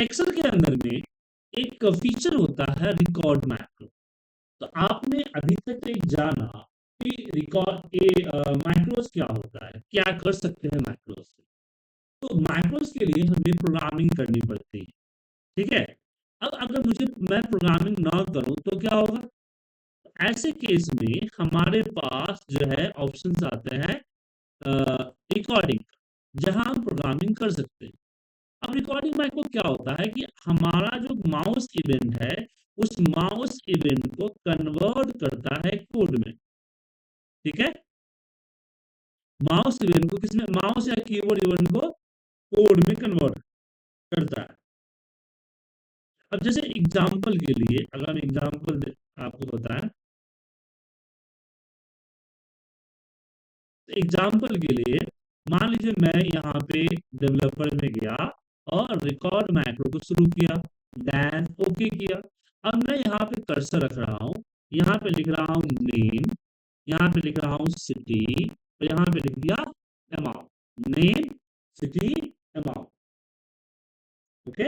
Excel के अंदर में एक फीचर होता है रिकॉर्ड मैक्रो। तो आपने अभी तक नहीं जाना कि रिकॉर्ड ये मैक्रोस क्या होता है, क्या कर सकते हैं मैक्रोस से। तो मैक्रोस के लिए हमें प्रोग्रामिंग करनी पड़ती है, ठीक है। अब अगर मैं प्रोग्रामिंग ना करूं तो क्या होगा? ऐसे केस में हमारे पास जो है ऑप्शंस आते हैं रिकॉर्डिंग, जहां हम प्रोग्रामिंग कर सकते हैं। अब रिकॉर्डिंग माइक्रो क्या होता है कि हमारा जो माउस इवेंट है, उस माउस इवेंट को कन्वर्ट करता है कोड में, ठीक है। माउस इवेंट को किसमें, माउस या कीबोर्ड इवेंट को कोड में कन्वर्ट करता है। अब जैसे एग्जांपल के लिए अगर हम एग्जांपल आपको बताएं, तो एग्जांपल के लिए मान लीजिए मैं यहाँ पे डेवलपर में गया और रिकॉर्ड मैक्रो को शुरू किया, देन ओके किया। अब मैं यहाँ पे कर्सर रख रहा हूँ, यहाँ पे लिख रहा हूँ नेम, यहाँ पे लिख रहा हूँ सिटी, और यहाँ पे लिख दिया amount. Name, city, amount, okay.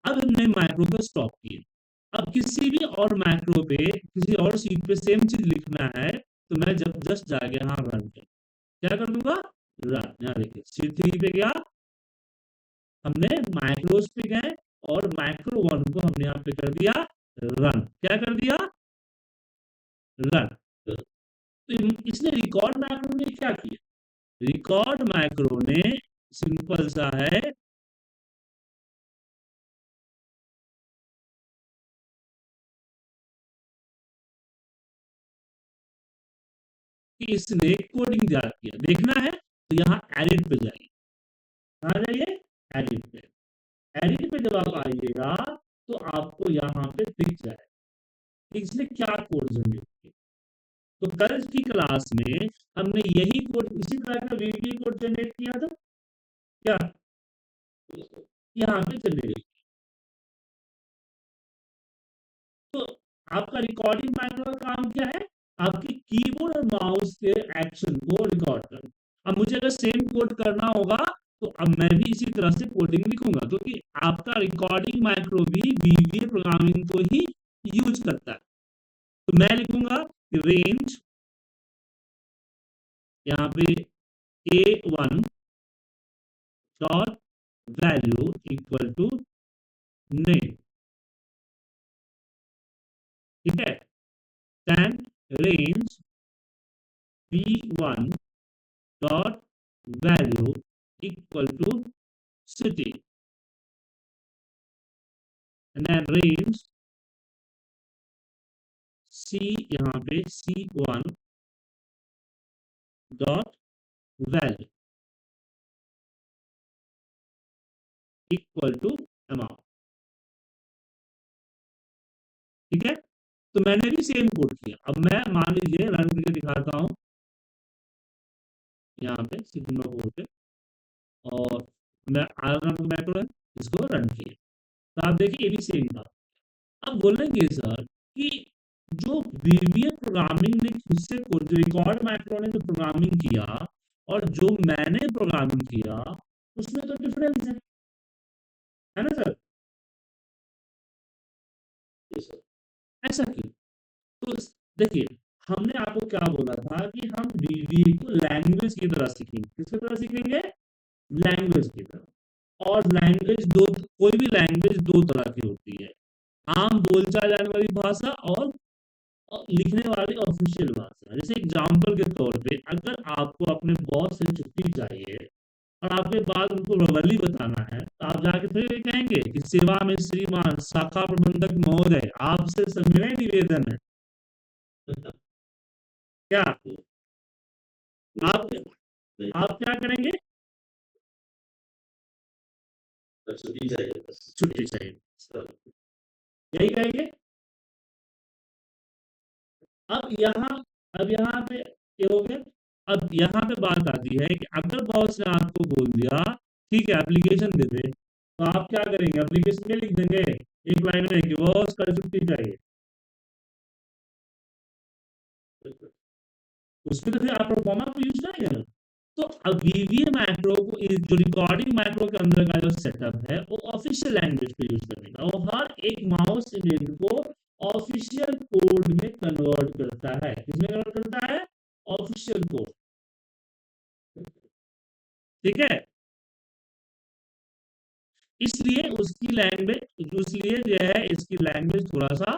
अब हमने मैक्रो को स्टॉप किया। अब किसी भी और मैक्रो पे, किसी और सीट पे सेम चीज लिखना है, तो मैं जब जस्ट जाके यहाँ रन कर, क्या कर दूंगा, रन। यहाँ देखिए सीट 3 पे गया, हमने माइक्रोस पे गए और माइक्रो 1 को हमने यहाँ पे कर दिया रन। क्या कर दिया, रन। तो इसने रिकॉर्ड मैक्रो ने क्या किया, रिकॉर्ड मैक्रो ने सिंपल सा है कि इसने कोडिंग तैयार किया। देखना है तो यहाँ एडिट पे जाइए, कहाँ जाइए, एडिट पे। एडिट पे जब आप आइएगा तो आपको यहाँ पे दिख जाए कि इसने क्या कोड जनरेट किया। तो कल की क्लास में हमने यही कोड, इसी तरह का वीडियो कोड जनरेट किया था, क्या यहाँ पे जनरेट। तो आपका रिकॉर्डिंग मैनुअल का काम क्या है, आपके कीबोर्ड और माउस के एक्शन को रिकॉर्ड करना। अब मुझे अगर सेम कोड करना होगा तो अब मैं भी इसी तरह से कोडिंग लिखूंगा, क्योंकि आपका रिकॉर्डिंग माइक्रो भी वीवीए प्रोग्रामिंग को ही यूज करता है। तो मैं लिखूंगा रेंज, यहाँ पे A1 dot value equal to name, ठीक है। Then range B1 dot value equal to city, and then range C, यहाँ पे C1 dot value equal to amount, ठीक है। तो मैंने भी सेम कोड किया। अब मैं मान लीजिए रन करके दिखाता हूँ, यहाँ पे सिग्मा कोड पे, और मैं मैक्रो है, इसको रन किया, तो आप देखिए ये भी सेम था। अब बोलेंगे सर कि जो वीवीए प्रोग्रामिंग ने खुद से जो रिकॉर्ड मैक्रो ने जो प्रोग्रामिंग किया और जो मैंने प्रोग्रामिंग किया, उसमें तो डिफरेंस है ना सर? Yes, sir. ऐसा क्यों? तो देखिए, हमने आपको क्या बोला था कि हम वीवीए को लैंग्वेज की तरह सीखेंगे। किसकी तरह सीखेंगे, लैंग्वेज की तरह। और लैंग्वेज दो, कोई भी लैंग्वेज दो तरह की होती है, आम बोलचाल जाने वाली भाषा और लिखने वाली ऑफिशियल भाषा। जैसे एग्जाम्पल के तौर पे अगर आपको अपने बॉस से छुट्टी चाहिए और आपके बाद उनको रवली बताना है, तो आप जाके फिर ये कहेंगे कि सेवा में श्रीमान शाखा प्रबंधक महोदय आपसे सविनय निवेदन है। क्या आप आप क्या करेंगे, छुट्टी चाहिए, छुट्टी चाहिए, यही कहेंगे। अब यहाँ अब यहाँ पे ये हो गया। अब यहाँ पे बात आती है कि अगर बॉस ने आपको बोल दिया ठीक है एप्लीकेशन दे दे, तो आप क्या करेंगे, एप्लीकेशन में लिख देंगे एक लाइन में कि बॉस कल छुट्टी चाहिए। उसमें तो फिर आप प्रोफार्मा को यूज करेंगे ना। तो अब वीवीए मैक्रो को जो रिकॉर्डिंग मैक्रो के अंदर का जो सेटअप है वो ऑफिशियल लैंग्वेज पे यूज करेगा, वो हर एक माउस इवेंट को ऑफिशियल कोड में कन्वर्ट करता है। किसमें कन्वर्ट करता है? Official code. ठीक है, इसलिए उसकी लैंग्वेज, इसलिए जो है इसकी लैंग्वेज थोड़ा सा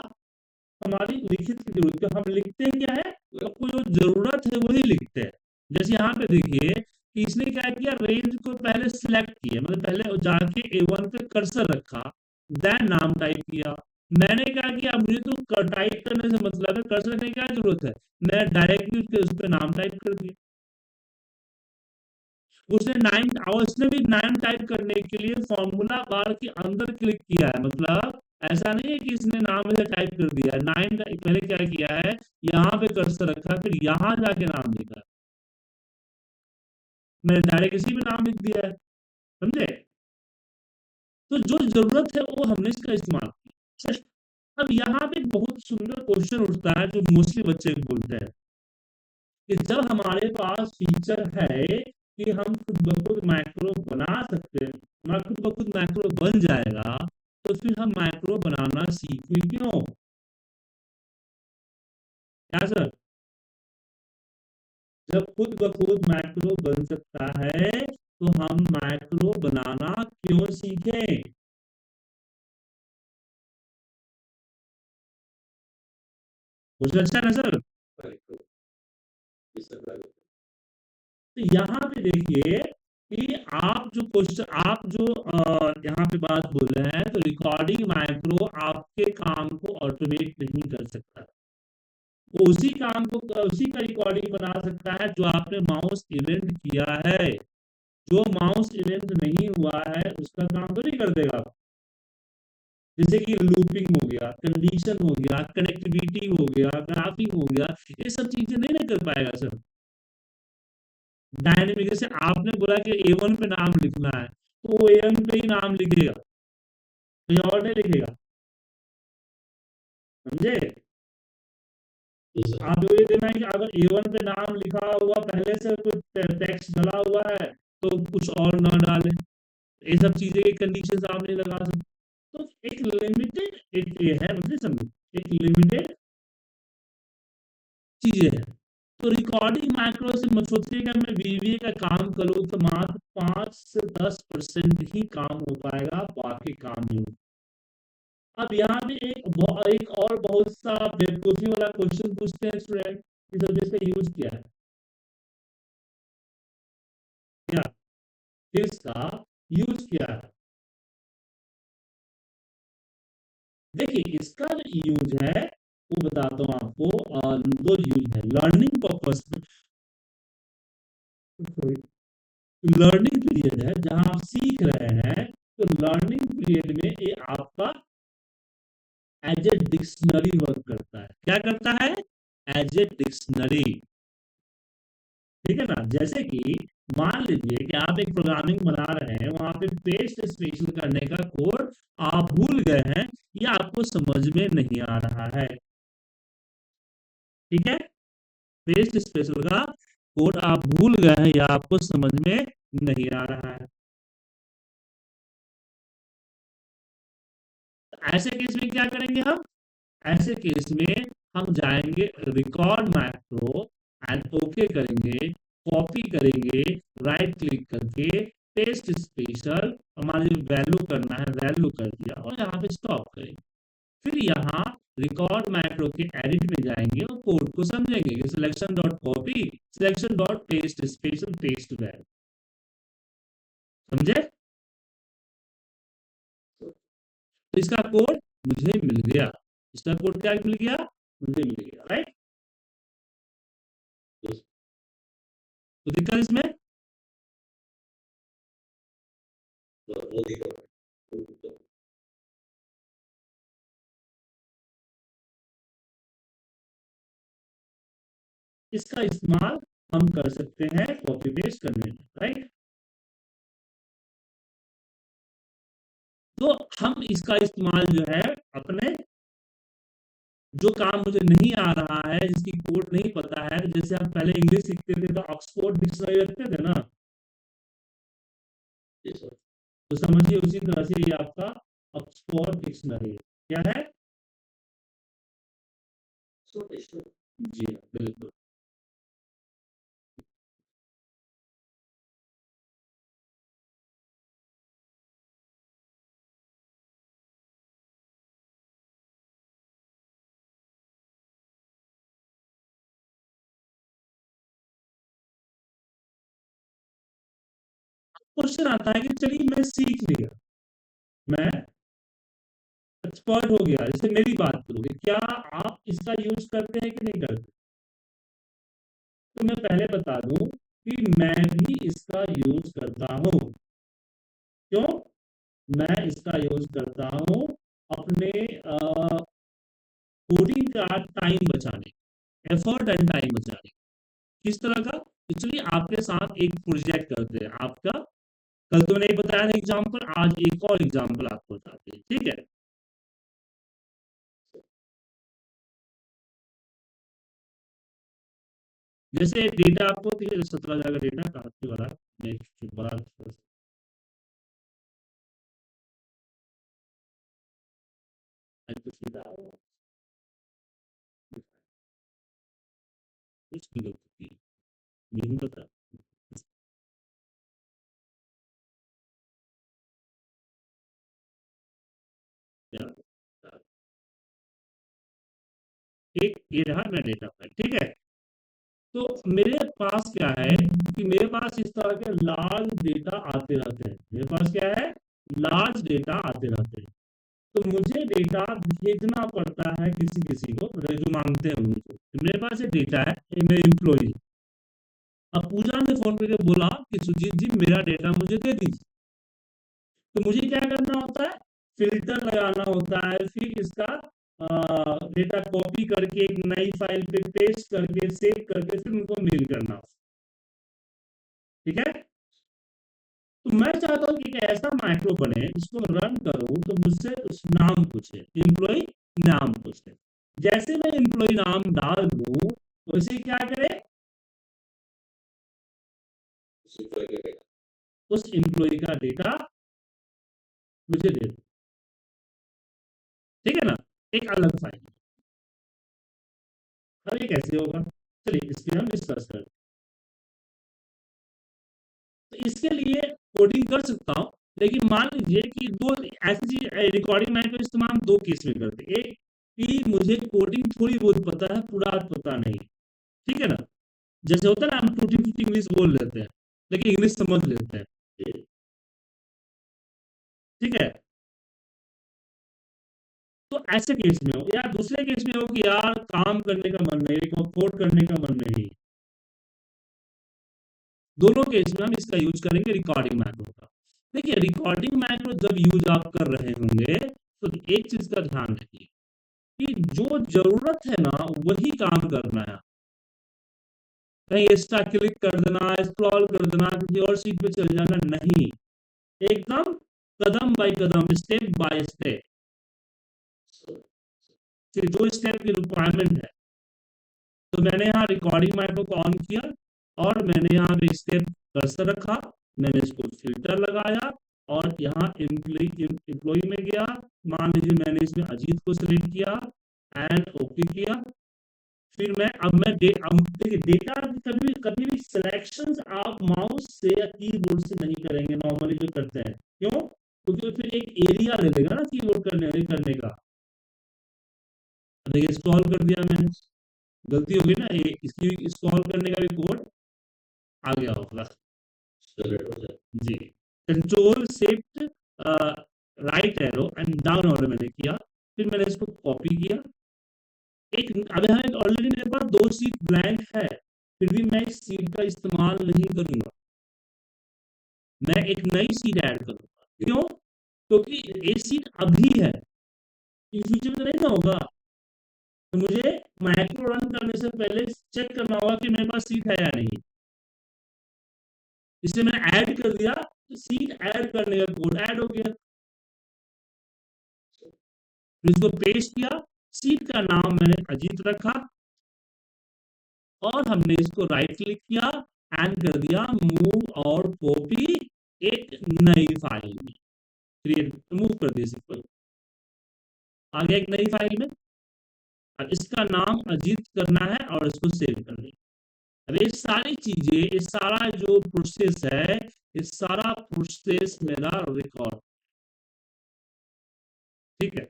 हमारी लिखित की जरूरत है। हम लिखते हैं क्या है, आपको जो जरूरत है वही लिखते हैं। जैसे यहाँ पे देखिए कि इसने क्या किया, रेंज को पहले सिलेक्ट किया, मतलब पहले जाके A1 पे कर्सर रखा, देन नाम टाइप किया। मैंने क्या किया, मुझे तो टाइप करने से मतलब है, कर्सर करने की क्या जरूरत है, मैं डायरेक्टली उस पर नाम टाइप कर दिया। उसने नाइन, और उसने भी नाइन टाइप करने के लिए फॉर्मूला बार के अंदर क्लिक किया है, मतलब ऐसा नहीं है कि इसने नाम से टाइप कर दिया है। नाइन पहले क्या किया है, यहाँ पे कर्सर रखा, फिर यहाँ जाके नाम लिखा। मैंने डायरेक्ट इसी पे नाम लिख दिया है, समझे? तो जो जरूरत है वो हमने इसका इस्तेमाल किया। अब यहाँ पे एक बहुत सुंदर क्वेश्चन उठता है जो मोस्टली बच्चे बोलते हैं कि जब हमारे पास फीचर है कि हम खुद ब खुद मैक्रो बना सकते हैं, हमारा खुद ब खुद मैक्रो बन जाएगा, तो फिर हम मैक्रो बनाना सीखें क्यों? क्या सर? जब खुद ब खुद मैक्रो बन सकता है तो हम मैक्रो बनाना क्यों सीखें? कुछ अच्छा है सर? तो यहाँ पे देखिए कि आप जो क्वेश्चन, आप जो यहाँ पे बात बोल रहे हैं, तो रिकॉर्डिंग माइक्रो आपके काम को ऑटोमेट नहीं कर सकता। वो उसी काम को, उसी का रिकॉर्डिंग बना सकता है जो आपने माउस इवेंट किया है। जो माउस इवेंट नहीं हुआ है उसका काम तो नहीं कर देगा। जैसे कि लूपिंग हो गया, कंडीशन हो गया, कनेक्टिविटी हो गया, ग्राफिंग हो गया, ये सब चीजें नहीं ना कर पाएगा सर। डायनेमिक, जैसे आपने बोला कि A1 पे नाम लिखना है, तो वो A1 पे ही नाम लिखेगा, कहीं और नहीं लिखेगा, समझे? आप ये देना है कि अगर A1 पे नाम लिखा हुआ पहले से कोई टेक्स्ट डला हुआ है तो कुछ और ना डाले, ये सब चीजें की कंडीशन आप नहीं लगा सकते। तो एक लिमिटेड, एक ये है, मुझे समझो, एक लिमिटेड चीजें हैं। तो रिकॉर्डिंग माइक्रो से मत सोचिए कि मैं वीवीए का काम करूँ तो मात्र 5 से 10% ही काम हो पाएगा, बाकी काम नहीं हो। अब यहाँ पे एक और बहुत सा बेवकूफी वाला क्वेश्चन पूछते हैं स्टूडेंट, इस सब्जेक्ट का यूज क्या है, क्या इसका यूज क्या है? देखिए इसका जो यूज है वो बताता हूँ आपको। दो यूज है, लर्निंग पर्पस, लर्निंग पीरियड है जहां आप सीख रहे हैं, तो लर्निंग पीरियड में ये आपका एज ए डिक्शनरी वर्क करता है। क्या करता है? As a dictionary. ठीक है ना? जैसे कि मान लीजिए कि आप एक प्रोग्रामिंग बना रहे हैं, वहां पे पेस्ट स्पेशल करने का कोड आप भूल गए हैं या आपको समझ में नहीं आ रहा है। ठीक है, पेस्ट स्पेशल का कोड आप भूल गए हैं या आपको समझ में नहीं आ रहा है। ऐसे केस में क्या करेंगे हम? ऐसे केस में हम जाएंगे रिकॉर्ड मैक्रो एंड ओके करेंगे, कॉपी करेंगे, राइट क्लिक करके पेस्ट स्पेशल, हमारे जो वैल्यू करना है वैल्यू कर दिया और यहाँ पे स्टॉप करेंगे। फिर यहाँ रिकॉर्ड मैक्रो के एडिट में जाएंगे और कोड को समझेंगे, selection dot copy, selection dot paste special, paste value. समझे? तो इसका कोड मुझे मिल गया, इसका कोड क्या मिल गया, मुझे मिल गया, राइट? तो दिक्कत इसमें, इसका इस्तेमाल हम कर सकते हैं कॉपी पेस्ट करने में, राइट? तो हम इसका इस्तेमाल जो है अपने जो काम मुझे नहीं आ रहा है, जिसकी कोड नहीं पता है, जैसे आप पहले इंग्लिश सीखते थे तो ऑक्सफोर्ड डिक्शनरी रखते थे ना, तो समझिए उसी तरह से ये आपका ऑक्सफोर्ड डिक्शनरी है। क्या है? जी हाँ, बिल्कुल। क्वेश्चन आता है कि चलिए मैं सीख लिया, मैं एक्सपर्ट हो गया, जैसे मेरी बात करोगे, क्या आप इसका यूज करते हैं कि नहीं करते? तो मैं पहले बता दूं कि मैं भी इसका यूज करता हूं। क्यों? मैं इसका यूज करता हूं अपने कोडिंग का टाइम बचाने, एफर्ट एंड टाइम बचाने। किस तरह का? एक्चुअली आपके साथ एक प्रोजेक्ट करते हैं आपका, कल तो नहीं बताया था एग्जाम्पल, आज एक और एग्जाम्पल आपको बताते हैं, ठीक है? जैसे डेटा आपको 17,000 का डेटा काफी वाला, बड़ा कुछ भी लोग नहीं पता क्या। एक ये रहा मेरा डेटा फाइल, ठीक है? तो मेरे पास क्या है कि मेरे पास इस तरह के लार्ज डेटा आते रहते हैं, मेरे पास क्या है, लार्ज डेटा आते रहते हैं। तो मुझे डेटा भेजना पड़ता है किसी किसी को, मतलब जो मांगते हैं उनको। तो मेरे पास ये डेटा है, ये मेरे एम्प्लॉय। अब पूजा ने फोन करके बोला कि सुजीत जी मेरा डेटा मुझे दे दीजिए। तो मुझे क्या करना होता है, फिल्टर लगाना होता है, फिर इसका डेटा कॉपी करके एक नई फाइल पे पेस्ट करके सेव करके फिर उनको मेल करना होता है। ठीक है? तो मैं चाहता हूँ कि एक ऐसा माइक्रो बने जिसको रन करूँ तो मुझसे उस नाम पूछे, एम्प्लॉय नाम पूछे। जैसे मैं एम्प्लॉय नाम डाल दूं वैसे क्या करे, उस एम्प्लॉय का डेटा मुझे दे दो। ठीक है ना? एक अलग फाइल। अब ये कैसे होगा? चलिए इसके हम डिस्कस करते हैं। तो इसके लिए कोडिंग कर सकता हूँ, लेकिन मान लीजिए कि दो ऐसी चीज, रिकॉर्डिंग माइक का इस्तेमाल दो केस में करते हैं। एक कि मुझे कोडिंग थोड़ी बहुत पता है, पूरा पता नहीं। ठीक है ना? जैसे होता है ना, हम टूटी फूटी इंग्लिश बोल लेते हैं लेकिन इंग्लिश समझ लेते हैं। ठीक है? तो ऐसे केस में हो, या दूसरे केस में हो कि यार काम करने का मन नहीं, कोड करने का मन नहीं। दोनों केस में हम इसका यूज करेंगे रिकॉर्डिंग मैक्रो का। देखिए रिकॉर्डिंग मैक्रो जब यूज आप कर रहे होंगे तो एक चीज का ध्यान रखिए कि जो जरूरत है ना वही काम करना है। कहीं एक्स्ट्रा क्लिक कर देना, स्क्रॉल कर देना, किसी और सीट पे चल जाना नहीं। एकदम कदम बाय कदम, स्टेप बाय स्टेप, फिर जो स्टेप की रिक्वायरमेंट है। तो मैंने यहाँ रिकॉर्डिंग माइक्रो को ऑन किया और मैंने यहाँ पे स्टेप कर्सर रखा, मैंने इसको फिल्टर लगाया और यहाँ एम्प्लॉय में गया। मान लीजिए मैंने इसमें अजीत को सिलेक्ट किया एंड ओके किया। फिर अब देखिए डेटा कभी भी सिलेक्शंस आप माउस से या कीबोर्ड से नहीं करेंगे नॉर्मली जो करते हैं। क्यों? क्योंकि फिर एक एरिया ले लेगा ना कीबोर्ड करने का। देखिए स्क्रॉल कर दिया मैंने, गलती होगी ना, ये इसकी स्क्रॉल करने का भी कोड आ गया होगा। जी। Control shift right arrow and down order मैंने किया, फिर मैंने इसको कॉपी किया। एक अभी हमें ऑलरेडी मेरे पास दो सीट ब्लैंक है, फिर भी मैं इस सीट का इस्तेमाल नहीं करूंगा, मैं एक नई सीट ऐड करूंगा। क्यों? क्योंकि ये सीट अभी है, इन फ्यूचर में तो नहीं ना होगा। तो मुझे माइक्रो रन करने से पहले चेक करना होगा कि मेरे पास सीट है या नहीं। इसलिए मैंने ऐड कर दिया, तो सीट ऐड करने का कोड ऐड हो गया। फिर इसको पेस्ट किया, सीट का नाम मैंने अजीत रखा और हमने इसको राइट क्लिक किया एंड कर दिया मूव और कॉपी एक नई फाइल में, क्रिएट मूव कर दिया सिंपल, आ गया एक नई फाइल में। अब इसका नाम अजीत करना है और इसको सेव कर दें। अब ये सारी चीजें, ये सारा जो प्रोसेस है, ये सारा प्रोसेस मेरा रिकॉर्ड, ठीक है।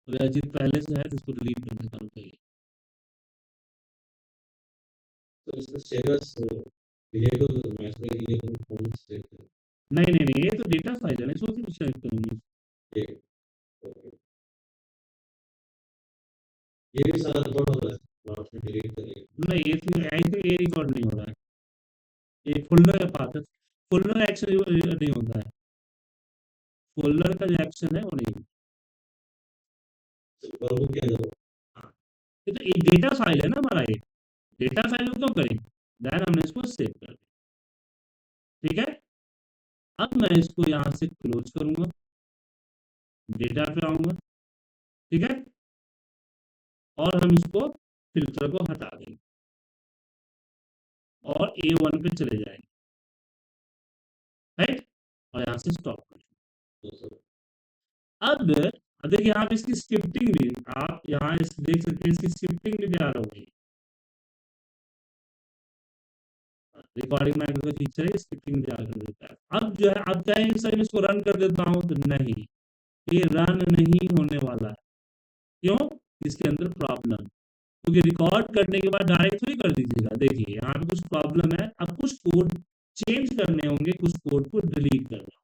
तो अजीत पहले से है तो इसको डिलीट करना चालू करिए। तो इसमें स्टेटस रिलेटेड मैच में ये कौन से नहीं नहीं नहीं, ये तो डेटा फाइल है ना, इसको क्यों सेव करूंगी। ये भी सारा रिकॉर्ड हो रहा है और फिर डिलीट करिए। नहीं, ये तो आई थिंक ये रिकॉर्ड नहीं हो रहा है, ये फोल्डर का पाथ है, फोल्डर एक्शन नहीं होता है, फोल्डर का जो एक्शन है वो नहीं। और वो क्या करो हाँ, ये तो एक डेटा फाइल है ना हमारा, ये डेटा फाइल को क्यों करें, देन हमने इसको सेव कर दिया, ठीक है। अब मैं इसको यहाँ से क्लोज करूंगा, डेटा पे आऊंगा, ठीक है, और हम इसको फिल्टर को हटा देंगे और A1 पे चले जाएंगे, राइट, और यहाँ से स्टॉप कर। अब देखिए यहाँ पे इसकी स्क्रिप्टिंग भी, आप यहाँ देख सकते हैं, इसकी स्क्रिप्टिंग भी तैयार हो गई। रिकॉर्डिंग माइक्रो का फीचर है, स्क्रिप्टिंग तैयार कर देता है। अब जो है, अब चाहे सर इसको रन कर देता हूँ तो नहीं, ये रन नहीं होने वाला है। क्यों? इसके अंदर प्रॉब्लम, क्योंकि रिकॉर्ड करने के बाद डायरेक्ट थोड़ी कर दीजिएगा। देखिए यहाँ पे कुछ प्रॉब्लम है, अब कुछ कोड चेंज करने होंगे, कुछ कोड को डिलीट करना।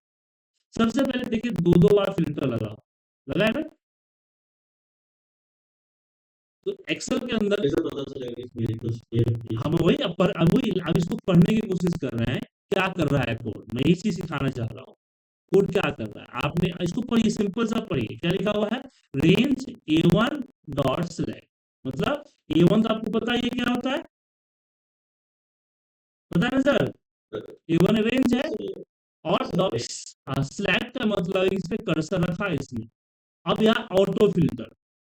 सबसे पहले देखिए दो बार फिल्टर लगा है ना, तो एक्सेल के अंदर कैसे पता चलेगा इसमें कुछ हम वही अब इसको पढ़ने की कोशिश कर रहे हैं, क्या कर रहा है कोड, मैं ये चीज सिखाना चाह रहा हूँ। कोड क्या कर रहा है, आपने इसको पढ़िए, सिंपल सा पढ़िए, क्या लिखा हुआ है, रेंज A1 डॉट सिलेक्ट, मतलब A1 तो आपको पता है क्या होता है, पता है ना सर, A1 रेंज है, और डॉट सिलेक्ट का मतलब इस पे कर्सर रखा है इसने। अब यहाँ ऑटो फिल्टर,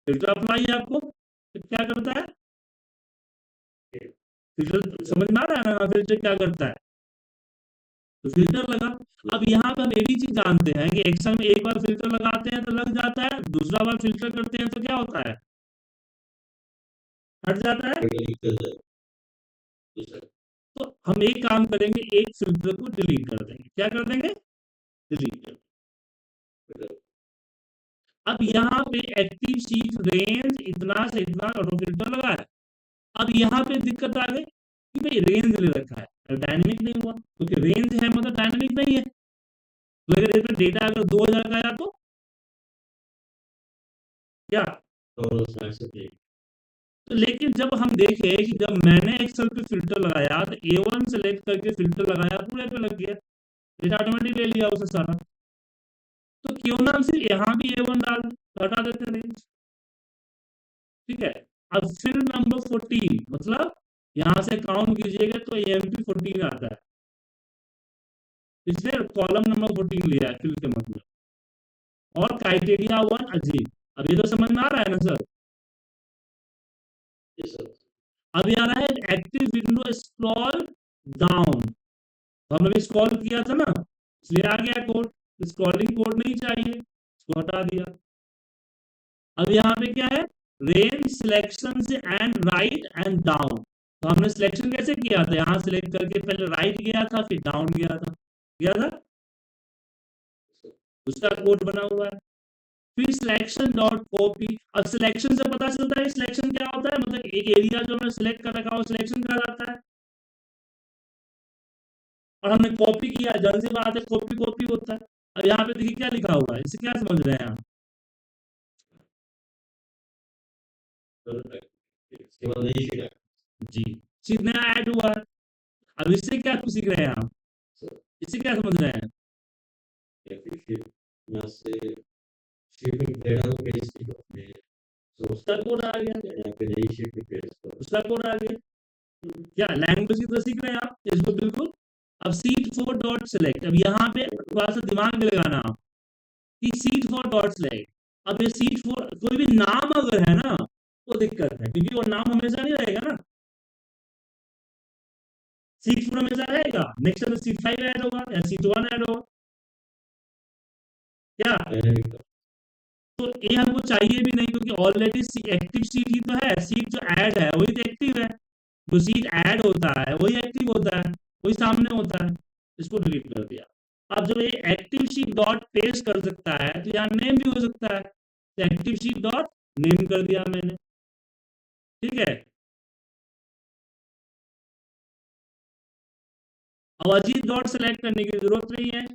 फिल्टर अप्लाई है आपको, तो क्या करता है, फिल्टर समझ में आ रहा है ना, फिल्टर क्या करता है, तो फिल्टर लगा। अब यहाँ पे हम ये भी चीज जानते हैं कि एक्सेल में एक बार फिल्टर लगाते हैं तो लग जाता है, दूसरा बार फिल्टर करते हैं तो क्या होता है, हट जाता है। तो हम एक काम करेंगे, एक फिल्टर को डिलीट कर देंगे, क्या कर देंगे, डिलीट कर देंगे। अब यहाँ पे एक्टिव शीट रेंज इतना से इतना ऑटो फिल्टर लगा है। अब यहाँ पे दिक्कत आ गई कि भाई रेंज ले रखा है, डायनेमिक नहीं हुआ, क्योंकि रेंज है मतलब डायनेमिक नहीं है। तो अगर इसमें डेटा अगर 2000 का आया तो क्या, तो लेकिन जब हम देखें कि जब मैंने एक्सेल पे फिल्टर लगाया तो A1 सेलेक्ट करके फिल्टर लगाया, पूरे पे लग गया, डेटा ऑटोमेटिक ले लिया उसे सारा। तो क्यों ना हम सिर्फ यहाँ भी A1 डाल हटा देते रेंज, ठीक है। अब फिर नंबर 14, मतलब यहां से काउंट कीजिएगा तो AMP 14 आता है, इसलिए कॉलम नंबर 14 लिया है फिल के मतलब, और क्राइटेरिया 1 अजीब। अब ये तो समझ में आ रहा है ना सर, अब आ रहा है एक्टिव विंडो स्क्रॉल डाउन, तो हमने स्क्रॉल किया था ना, इसलिए आ गया कोड, स्क्रॉलिंग कोड नहीं चाहिए, इसको हटा दिया। अब यहाँ पे क्या है, रेंज सिलेक्शन से एंड राइट एंड डाउन, तो हमने सिलेक्शन कैसे किया था, यहाँ सिलेक्ट करके पहले राइट गया था फिर डाउन गया था, उसका कोड बना हुआ है। फिर सिलेक्शन डॉट कॉपी, अब सिलेक्शन से पता चलता है सिलेक्शन क्या होता है, मतलब एक एरिया जो हमने सिलेक्ट कर रखा हो सिलेक्शन कहा जाता है, और हमने कॉपी किया, जल्द से बात है कॉपी कॉपी होता है। अब यहाँ पे देखिए क्या लिखा हुआ है, इसे क्या समझ रहे हैं आप, जी चीज नया ऐड हुआ है। अब इससे क्या सीख रहे हैं आप, इससे क्या समझ रहे हैं, उसका कोड आ गया, उसका कोड आ गया, क्या लैंग्वेज की तरह सीख रहे हैं आप इसको, बिल्कुल। अब सीट 4 डॉट सिलेक्ट, अब यहाँ पे थोड़ा सा दिमाग में लगाना आप कि सीट फॉर डॉट स्लैग। अब ये सीट फॉर कोई भी नाम अगर है ना वो दिक्कत है, क्योंकि वो नाम हमेशा नहीं रहेगा ना। सीट फोर हमेशा रहेगा, नेक्स्ट में सीट 5 ऐड होगा या सीट 1 ऐड होगा क्या। डायनेमिक तो ये हमको चाहिए भी नहीं, क्योंकि ऑलरेडी एक्टिव सीट ही तो है, सीट जो ऐड है वही तो एक्टिव है। जो सीट ऐड होता है वही एक्टिव होता है, वही सामने होता है। इसको डिलीट कर दिया। अब जब ये एक्टिव सीट डॉट पेस्ट कर सकता है तो यहाँ नेम भी हो सकता है, तो एक्टिव सीट डॉट नेम कर दिया मैंने। ठीक है। अब अजीत डॉट सेलेक्ट करने की जरूरत नहीं है।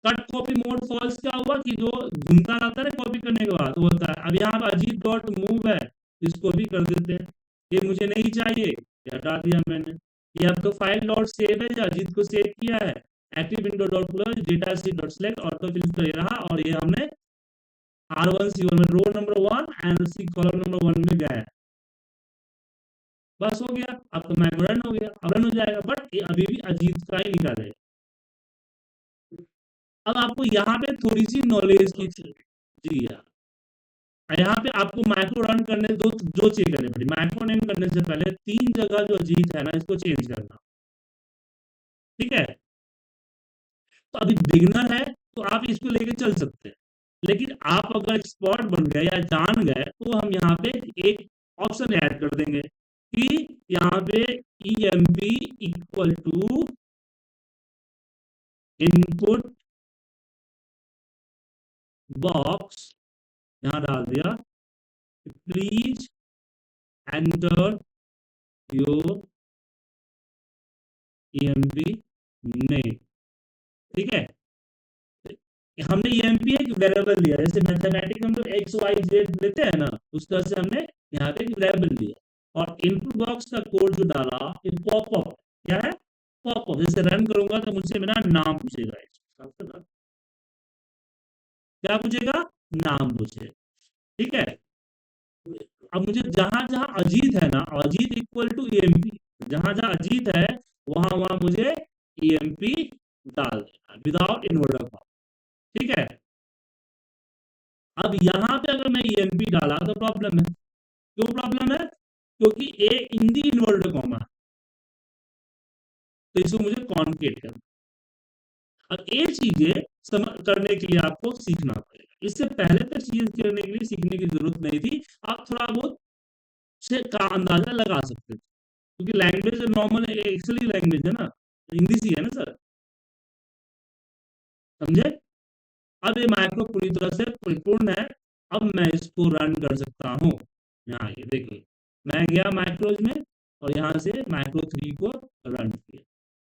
कट कॉपी मोड फॉल्स क्या हुआ कि जो घूमता रहता है कॉपी करने के बाद वो होता है। अब यहाँ पर अजीत डॉट मूव है, इसको भी कर देते हैं। ये मुझे नहीं चाहिए, ये हटा दिया मैंने। ये अब तो फाइल डॉट सेव है, जो अजीत को सेव किया है। Active window dot close data C dot select auto fill तो ये रहा, और ये हमने R1 C1 में row number 1 and C column number 1 में गया है। बस हो गया, अब तो मैक रन हो गया, अब रन हो जाएगा, बट ये अभी भी अजीत का ही निकाले। अब आपको यहाँ पे थोड़ी सी नॉलेज की जी हाँ। यहाँ पे आपको माइक्रो रन करने दो, जो चेक करने पड़ी माइक्रो नेम करने से पहले 3 जगह जो अजीत है ना इसको चेंज करना। ठीक है। तो अभी बिगनर है तो आप इसको लेके चल सकते हैं, लेकिन आप अगर एक्सपर्ट बन गए या जान गए तो हम यहाँ पे एक ऑप्शन ऐड कर देंगे कि यहाँ पे EMP equal to input box, यहाँ डाल दिया please enter your EMP name. ठीक है। हमने EMP एक वेरिएबल लिया, जैसे मैथमेटिक्स में हम लोग एक्स वाई जेड लेते हैं ना, उस तरह से हमने यहाँ पे एक वेरिएबल लिया। और इनपुट बॉक्स का कोड जो डाला ये पॉपअप, क्या है पॉपअप। जैसे रन करूंगा तो मुझसे मेरा नाम पूछेगा, क्या पूछेगा, नाम पूछे। ठीक है। अब मुझे जहां जहां अजीत है ना, अजीत इक्वल टू EMP, जहां जहां अजीत है वहां वहां मुझे EMP डाल देना विदाउट इन्वर्टर। ठीक है। अब यहाँ पे अगर मैं EMP डाला तो प्रॉब्लम है। क्यों प्रॉब्लम है, क्योंकि ए इन दी इन्वर्टेड कॉमा, तो इसको मुझे कॉन्केट करना। अब ये चीजें करने के लिए आपको सीखना पड़ेगा, इससे पहले तो चीज करने के लिए सीखने की जरूरत नहीं थी। आप थोड़ा बहुत से का अंदाजा लगा सकते थे, क्योंकि लैंग्वेज नॉर्मल एक्चुअली लैंग्वेज है ना, हिंदी सी है ना सर, समझे। अब ये माइक्रो पूरी तरह से परिपूर्ण है। अब मैं इसको रन कर सकता हूँ। यहाँ ये देखिए, मैं गया माइक्रोज में और यहाँ से माइक्रो 3 को रन किया।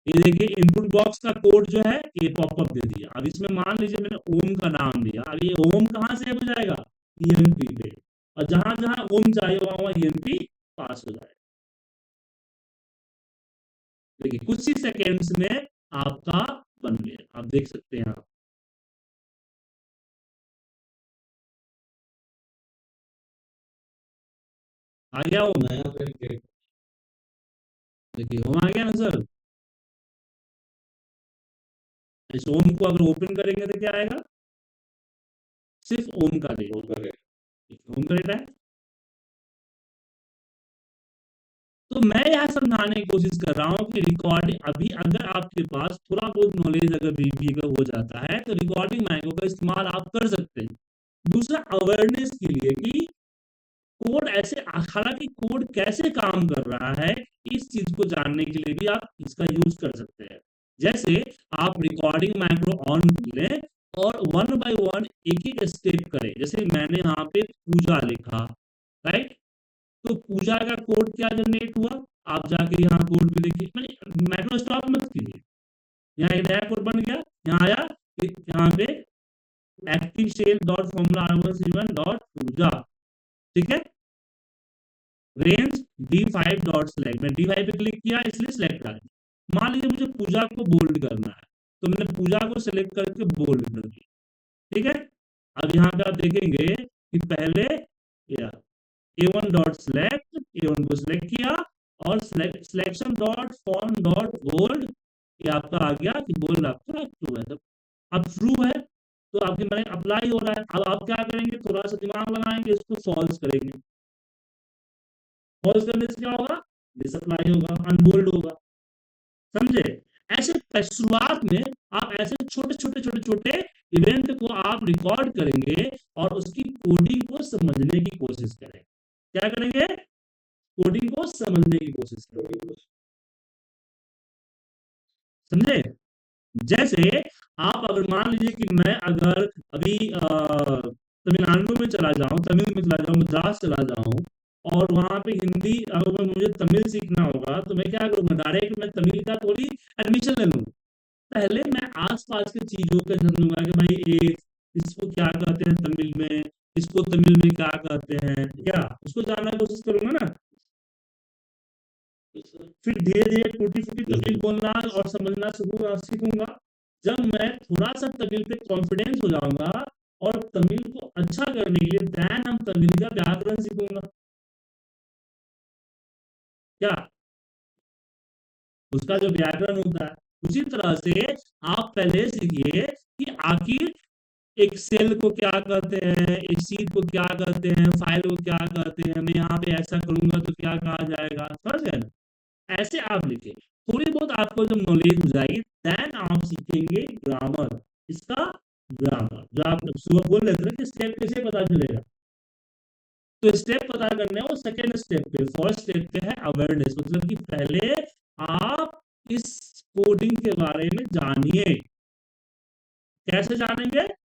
ये देखिए इनपुट बॉक्स का कोड जो है ये पॉपअप दे दिया। अब इसमें मान लीजिए मैंने ओम का नाम दिया, अब ये ओम कहाँ से हो जाएगा, EMP पे, और जहां जहां ओम चाहिए वहां वहां EMP पास हो जाएगा। देखिए कुछ ही सेकेंड्स में आपका बन गया, आप देख सकते हैं। आप आ गया ओम, नया फिर क्रिएट देखिए ओम आ गया ना सर। इस ओम को अगर ओपन करेंगे तो क्या आएगा, सिर्फ ओम का डेटा, होकर ओम का डेटा है। तो मैं यह समझाने की कोशिश कर रहा हूँ कि रिकॉर्डिंग अभी अगर आपके पास थोड़ा बहुत नॉलेज अगर बीबी का हो जाता है तो रिकॉर्डिंग माइक्रो का इस्तेमाल आप कर सकते हैं। दूसरा अवेयरनेस के लिए कि कोड ऐसे, हालांकि कोड कैसे काम कर रहा है इस चीज को जानने के लिए भी आप इसका यूज कर सकते हैं। जैसे आप रिकॉर्डिंग माइक्रो ऑन कर लें और 1 बाय 1 एक एक स्टेप करें। जैसे मैंने यहाँ पे पूजा लिखा, राइट, तो पूजा का कोड क्या जनरेट हुआ, आप जाके यहाँ कोड भी देखिए, मैंने माइक्रो स्टॉप मत कीजिए। यहाँ एक नया कोड बन गया, यहाँ आया, यहाँ पे active cell dot formula R1C1 dot Pooja. ठीक है। रेंज D5 डॉट सेलेक्ट, मैं D5 पे क्लिक किया इसलिए सेलेक्ट कर दिया। मान लीजिए मुझे पूजा को बोल्ड करना है तो मैंने पूजा को सेलेक्ट करके बोल्ड कर दिया। ठीक है। अब यहाँ पे आप देखेंगे कि पहले A1 डॉट सेलेक्ट, A1 को सिलेक्ट किया और selection dot form dot bold, ये आपका आ गया कि बोल्ड आपका ट्रू है। अब ट्रू है तो आपके मन में अप्लाई हो रहा है। अब आप क्या करेंगे, थोड़ा-सा दिमाग लगाएँगे, इसको फॉल्स करेंगे। फॉल्स करने से क्या होगा, डिसअप्लाई होगा, अनबोल्ड होगा। समझे? ऐसे शुरुआत में आप ऐसे छोटे-छोटे इवेंट को आप रिकॉर्ड करेंगे और उसकी कोडिंग को समझने की कोशिश करें। क्या करेंगे? कोडिंग को समझने की कोशिश करेंगे। समझे? जैसे आप अगर मान लीजिए कि मैं अगर अभी तमिलनाडु में चला जाऊं, तमिल में चला जाऊं, मद्रास चला जाऊं और वहां पे हिंदी, अगर मुझे तमिल सीखना होगा तो मैं क्या करूंगा, डायरेक्ट मैं तमिल का थोड़ी एडमिशन ले लूंगा। पहले मैं आसपास की चीजों को समझूंगा कि भाई एक इसको क्या कहते हैं तमिल में, इसको तमिल में क्या कहते हैं, क्या उसको जानने की कोशिश करूंगा ना। फिर धीरे धीरे टूटी फूटी तमिल बोलना और समझना सीखूंगा। जब मैं थोड़ा सा तमिल पे कॉन्फिडेंस हो जाऊंगा और तमिल को अच्छा करने के लिए देन हम तमिल का व्याकरण सीखूंगा। क्या उसका जो व्याकरण होता है, उसी तरह से आप पहले सीखिए कि आखिर एक सेल को क्या कहते हैं, एक शीट को क्या कहते हैं, फाइल को क्या कहते हैं, मैं यहाँ पे ऐसा करूंगा तो क्या कहा जाएगा, समझ गए ना? ऐसे आप लिखें। थोड़ी बहुत आपको जब नॉलेज हो जाएगी देन आप सीखेंगे ग्रामर। इसका ग्रामर जो आप सुबह बोल रहे थे ना कि स्टेप कैसे पता चलेगा, तो स्टेप पता करने वो सेकेंड स्टेप पे, फर्स्ट स्टेप पे है अवेयरनेस, मतलब कि पहले आप इस कोडिंग के बारे में जानिए। कैसे जानेंगे?